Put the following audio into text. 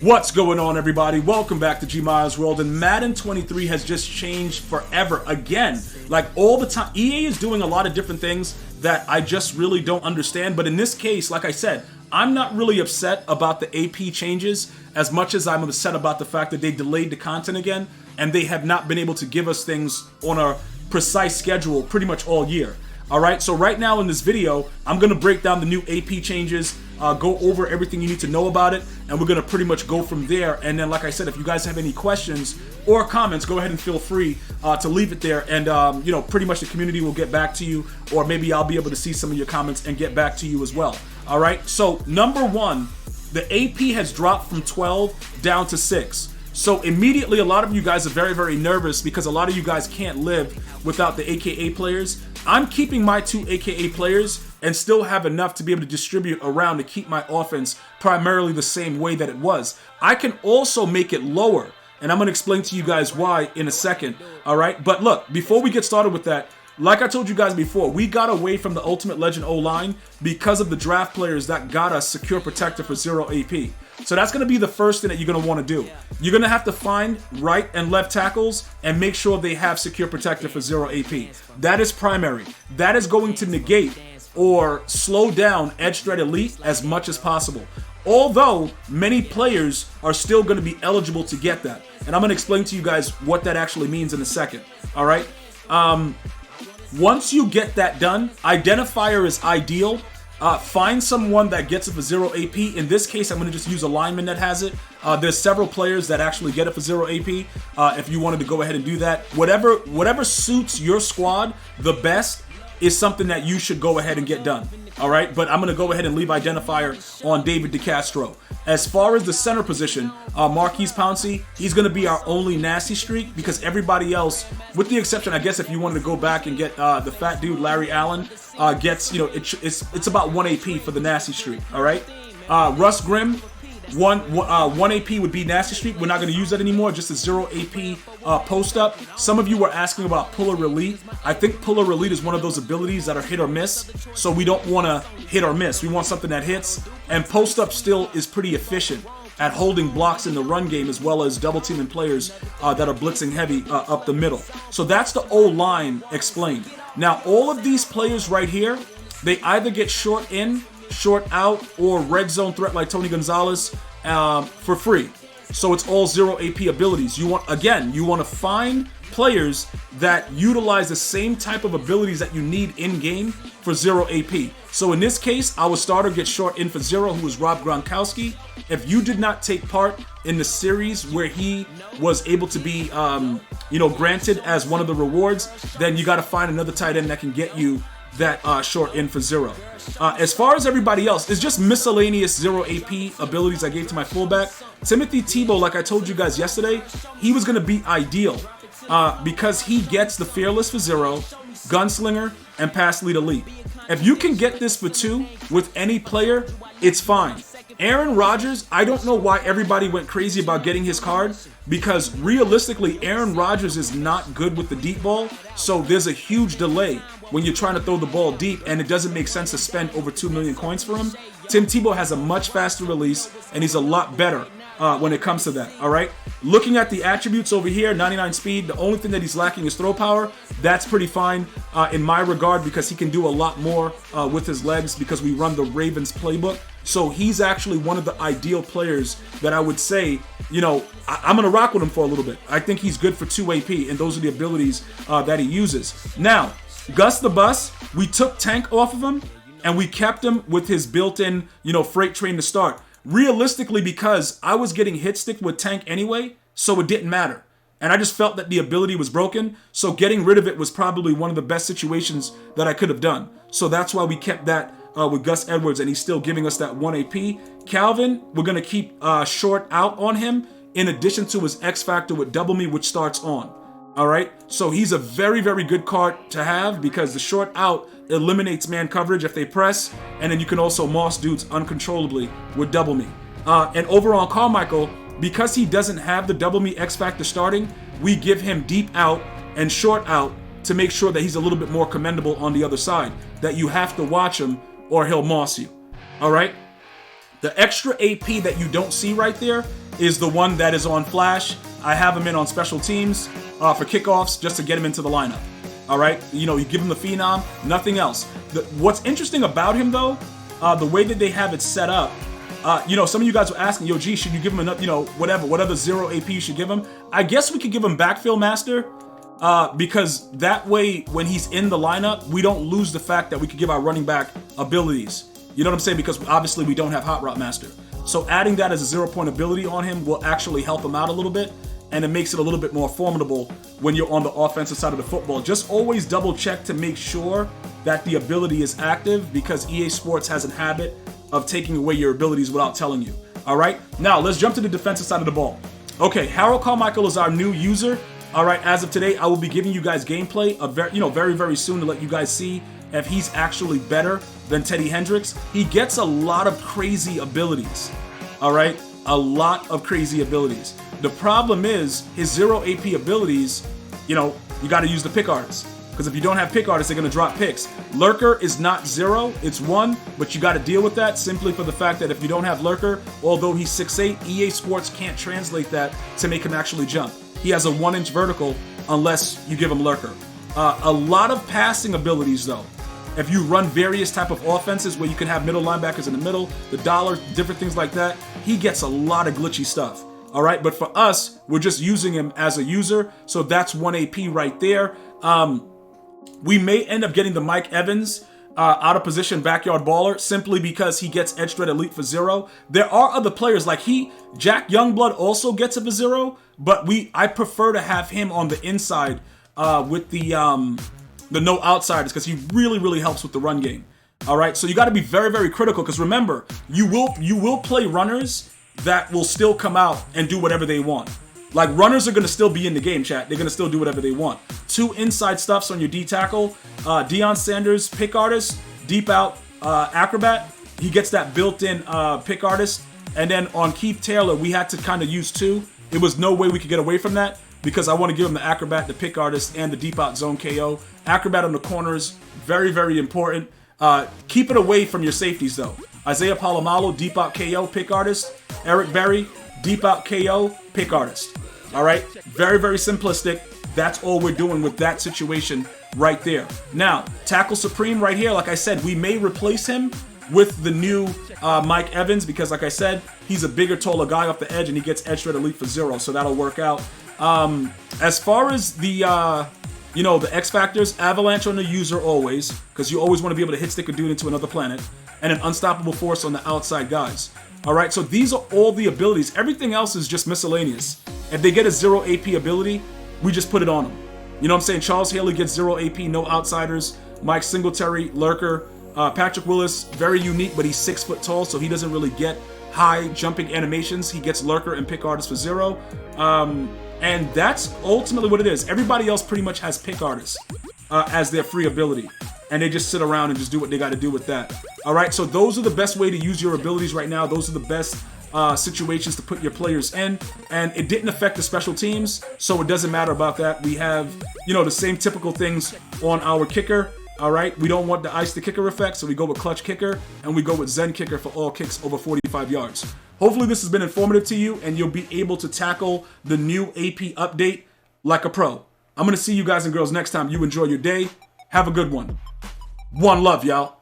What's going on, everybody? Welcome back to GmiasWorld, and Madden 23 has just changed forever again. Like all the time, EA is doing a lot of different things that I just really don't understand, but in this case, like I said, I'm not really upset about the AP changes as much as I'm upset about the fact that they delayed the content again, and they have not been able to give us things on a precise schedule pretty much all year. Alright, so right now in this video, I'm going to break down the new AP changes, go over everything you need to know about it, and we're going to pretty much go from there. And then, like I said, if you guys have any questions or comments, go ahead and feel free to leave it there, and pretty much the community will get back to you, or maybe I'll be able to see some of your comments and get back to you as well. Alright, so number one, the AP has dropped from 12 down to 6. So immediately, a lot of you guys are very, very nervous because a lot of you guys can't live without the AKA players. I'm keeping my 2 AKA players and still have enough to be able to distribute around to keep my offense primarily the same way that it was. I can also make it lower, and I'm going to explain to you guys why in a second, all right? But look, before we get started with that, like I told you guys before, we got away from the Ultimate Legend O-line because of the draft players that got us Secure Protector for 0 AP. So that's going to be the first thing that you're going to want to do. You're going to have to find right and left tackles and make sure they have Secure Protector for 0 AP. That is primary. That is going to negate or slow down Edge Threat Elite as much as possible. Although many players are still going to be eligible to get that. And I'm going to explain to you guys what that actually means in a second. All right? Once you get that done, Identifier is ideal. Find someone that gets it for 0 AP. In this case, I'm going to just use a lineman that has it. There's several players that actually get it for 0 AP. If you wanted to go ahead and do that, whatever suits your squad the best is something that you should go ahead and get done. All right, but I'm going to go ahead and leave Identifier on David DeCastro. As far as the center position, Marquise Pouncey, he's going to be our only nasty streak because everybody else, with the exception, I guess, if you wanted to go back and get the fat dude Larry Allen, gets, it's about 1 AP for the nasty streak. All right, Russ Grimm, 1 AP would be nasty streak. We're not going to use that anymore. Just a 0 AP post up. Some of you were asking about Puller Elite. I think Puller Elite is one of those abilities that are hit or miss. So we don't want to hit or miss. We want something that hits. And post up still is pretty efficient at holding blocks in the run game as well as double teaming players that are blitzing heavy up the middle. So that's the O-line explained. Now all of these players right here, they either get short in, short out, or red zone threat like Tony Gonzalez for free. So it's all 0 AP abilities. You want to find players that utilize the same type of abilities that you need in game for 0 AP. So in this case, our starter gets short in for 0, who is Rob Gronkowski. If you did not take part in the series where he was able to be granted as one of the rewards, then you got to find another tight end that can get you that short in for 0. As far as everybody else, it's just miscellaneous 0 AP abilities I gave to my fullback. Timothy Tebow, like I told you guys yesterday, he was going to be ideal because he gets the Fearless for 0, Gunslinger, and Pass Lead Elite. If you can get this for 2 with any player, it's fine. Aaron Rodgers, I don't know why everybody went crazy about getting his card, because realistically, Aaron Rodgers is not good with the deep ball, so there's a huge delay when you're trying to throw the ball deep, and it doesn't make sense to spend over 2 million coins for him. Tim Tebow has a much faster release, and he's a lot better when it comes to that, all right? Looking at the attributes over here, 99 speed, the only thing that he's lacking is throw power. That's pretty fine in my regard because he can do a lot more with his legs because we run the Ravens playbook. So he's actually one of the ideal players that I would say, I'm going to rock with him for a little bit. I think he's good for 2 AP, and those are the abilities that he uses. Now, Gus the Bus, we took Tank off of him, and we kept him with his built-in, freight train to start. Realistically, because I was getting hit stick with Tank anyway, so it didn't matter. And I just felt that the ability was broken, so getting rid of it was probably one of the best situations that I could have done. So that's why we kept that with Gus Edwards, and he's still giving us that 1 AP. Calvin, we're going to keep short out on him, in addition to his X Factor with Double Me, which starts on. All right, so he's a very, very good card to have because the short out eliminates man coverage if they press, and then you can also moss dudes uncontrollably with Double Me. And overall, Carmichael, because he doesn't have the Double Me X Factor starting, we give him deep out and short out to make sure that he's a little bit more commendable on the other side, that you have to watch him or he'll moss you. All right? The extra AP that you don't see right there is the one that is on Flash. I have him in on special teams for kickoffs just to get him into the lineup. All right, you know, you give him the phenom, nothing else. What's interesting about him though, the way that they have it set up, you know, some of you guys were asking, yo, G, should you give him enough, you know, whatever 0 AP you should give him? I guess we could give him backfield master, because that way when he's in the lineup, we don't lose the fact that we could give our running back abilities. You know what I'm saying? Because obviously we don't have hot route master. So adding that as a 0-point ability on him will actually help him out a little bit, and it makes it a little bit more formidable when you're on the offensive side of the football. Just always double check to make sure that the ability is active, because EA Sports has a habit of taking away your abilities without telling you. All right, now let's jump to the defensive side of the ball. Okay, Harold Carmichael is our new user. All right, as of today, I will be giving you guys gameplay very soon to let you guys see if he's actually better than Teddy Hendricks. He gets a lot of crazy abilities. All right, a lot of crazy abilities. The problem is his 0 AP abilities, you know, you got to use the pick artists. Because if you don't have pick artists, they're going to drop picks. Lurker is not 0, it's 1, but you got to deal with that simply for the fact that if you don't have Lurker, although he's 6'8", EA Sports can't translate that to make him actually jump. He has a 1-inch vertical unless you give him Lurker. A lot of passing abilities though. If you run various type of offenses where you can have middle linebackers in the middle, the dollar, different things like that, he gets a lot of glitchy stuff. All right, but for us, we're just using him as a user, so that's 1 AP right there. We may end up getting the Mike Evans out of position backyard baller simply because he gets edge threat elite for 0. There are other players like Jack Youngblood also gets it for 0, but I prefer to have him on the inside with the no outsiders, because he really helps with the run game. All right, so you got to be very critical, because remember, you will play runners that will still come out and do whatever they want. Like, runners are going to still be in the game, chat. They're going to still do whatever they want. 2 inside stuffs on your D tackle. Deion Sanders, pick artist. Deep out, acrobat. He gets that built-in pick artist. And then on Keith Taylor, we had to kind of use 2. It was no way we could get away from that, because I want to give him the acrobat, the pick artist, and the deep out zone KO. Acrobat on the corners, very important. Keep it away from your safeties, though. Isaiah Palomalo, deep out KO, pick artist. Eric Berry, deep out KO, pick artist. All right, very simplistic. That's all we're doing with that situation right there. Now, tackle supreme right here. Like I said, we may replace him with the new Mike Evans, because like I said, he's a bigger, taller guy off the edge, and he gets edge threat elite for 0, so that'll work out. As far as the the X factors, avalanche on the user always, because you always want to be able to hit stick a dude into another planet, and an unstoppable force on the outside guys. All right, so these are all the abilities. Everything else is just miscellaneous. If they get a 0 AP ability, we just put it on them. You know what I'm saying? Charles Haley gets 0 AP, no outsiders. Mike Singletary, Lurker. Patrick Willis, very unique, but he's 6 foot tall, so he doesn't really get high jumping animations. He gets Lurker and pick artist for 0. And that's ultimately what it is. Everybody else pretty much has pick artists as their free ability. And they just sit around and just do what they got to do with that. All right, so those are the best way to use your abilities right now. Those are the best situations to put your players in. And it didn't affect the special teams, so it doesn't matter about that. We have, the same typical things on our kicker. All right, we don't want the ice the kicker effect, so we go with clutch kicker, and we go with Zen kicker for all kicks over 45 yards. Hopefully this has been informative to you, and you'll be able to tackle the new AP update like a pro. I'm going to see you guys and girls next time. You enjoy your day. Have a good one. One love, y'all.